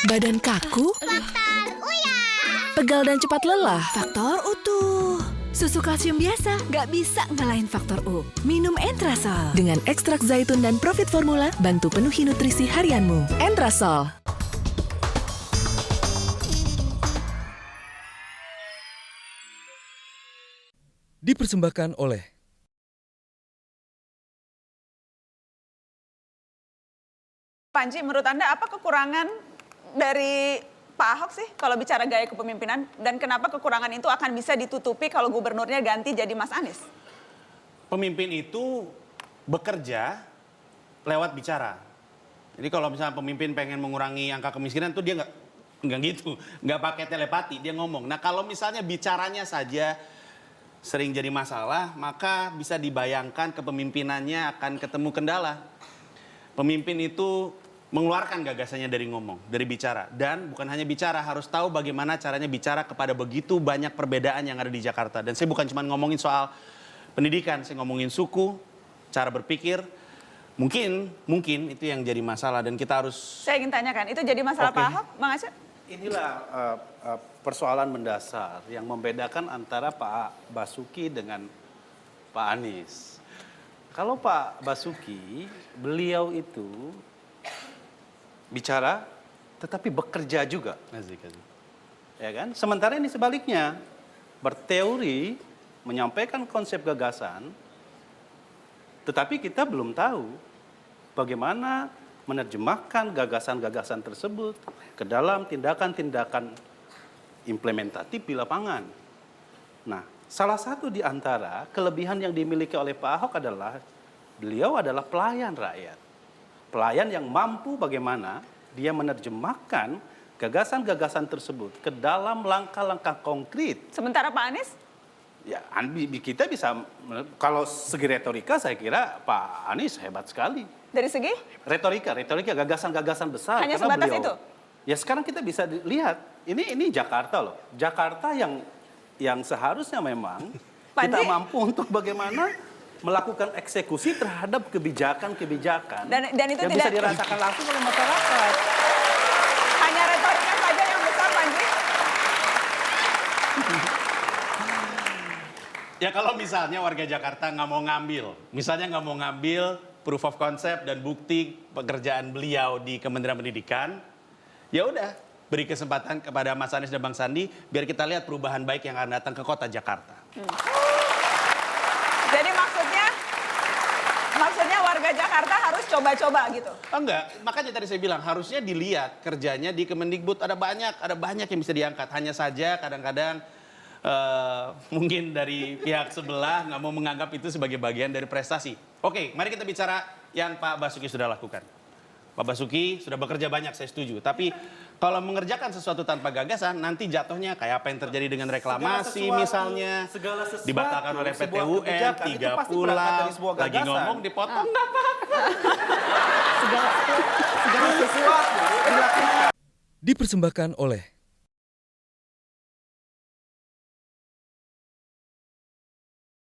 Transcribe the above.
Badan kaku? Faktor Uya. Pegal dan cepat lelah? Faktor utuh. Susu kalsium biasa nggak bisa ngalahin faktor U. Minum Entrasol. Dengan ekstrak zaitun dan Profit Formula, bantu penuhi nutrisi harianmu. Entrasol. Dipersembahkan oleh Panji, menurut Anda apa kekurangan dari Pak Ahok sih kalau bicara gaya kepemimpinan? Dan kenapa kekurangan itu akan bisa ditutupi kalau gubernurnya ganti jadi Mas Anies? Pemimpin itu bekerja lewat bicara. Jadi kalau misalnya pemimpin pengen mengurangi angka kemiskinan tuh dia nggak gitu, nggak pakai telepati, dia ngomong. Nah kalau misalnya bicaranya saja sering jadi masalah, maka bisa dibayangkan kepemimpinannya akan ketemu kendala. Pemimpin itu mengeluarkan gagasannya dari ngomong, dari bicara. Dan bukan hanya bicara, harus tahu bagaimana caranya bicara kepada begitu banyak perbedaan yang ada di Jakarta. Dan saya bukan cuma ngomongin soal pendidikan, saya ngomongin suku, cara berpikir. Mungkin itu yang jadi masalah dan kita harus... Saya ingin tanyakan, itu jadi masalah Pak Ahok, Bang Aceh? Inilah persoalan mendasar yang membedakan antara Pak Basuki dengan Pak Anies. Kalau Pak Basuki, beliau itu bicara tetapi bekerja juga. Ya kan? Sementara ini sebaliknya, berteori, menyampaikan konsep gagasan, tetapi kita belum tahu bagaimana menerjemahkan gagasan-gagasan tersebut ke dalam tindakan-tindakan implementatif di lapangan. Nah, salah satu di antara kelebihan yang dimiliki oleh Pak Ahok adalah beliau adalah pelayan rakyat. Pelayan yang mampu bagaimana dia menerjemahkan gagasan-gagasan tersebut ke dalam langkah-langkah konkret. Sementara Pak Anies? Ya, kita bisa, kalau segi retorika saya kira Pak Anies hebat sekali. Dari segi? Retorika, gagasan-gagasan besar. Hanya karena sebatas beliau, itu? Ya sekarang kita bisa lihat, ini Jakarta loh. Jakarta yang seharusnya memang kita Panji? mampu untuk bagaimana melakukan eksekusi terhadap kebijakan-kebijakan Dan itu yang tidak bisa dirasakan langsung oleh masyarakat. hanya retorika saja yang besar, Panji? Ya kalau misalnya warga Jakarta nggak mau ngambil, misalnya nggak mau ngambil proof of concept dan bukti pekerjaan beliau di Kementerian Pendidikan, ya udah beri kesempatan kepada Mas Anies dan Bang Sandi biar kita lihat perubahan baik yang akan datang ke kota Jakarta. Jadi maksudnya warga Jakarta harus coba-coba gitu? Oh enggak, makanya tadi saya bilang harusnya dilihat kerjanya di Kemendikbud ada banyak yang bisa diangkat. Hanya saja kadang-kadang mungkin dari pihak sebelah nggak mau menganggap itu sebagai bagian dari prestasi. Oke, mari kita bicara yang Pak Basuki sudah lakukan. Pak Basuki sudah bekerja banyak, saya setuju. Tapi kalau mengerjakan sesuatu tanpa gagasan, nanti jatuhnya kayak apa yang terjadi dengan reklamasi misalnya. Dibatalkan oleh PT UN, 3 pulau, lagi ngomong dipotong nggak apa-apa. dipersembahkan oleh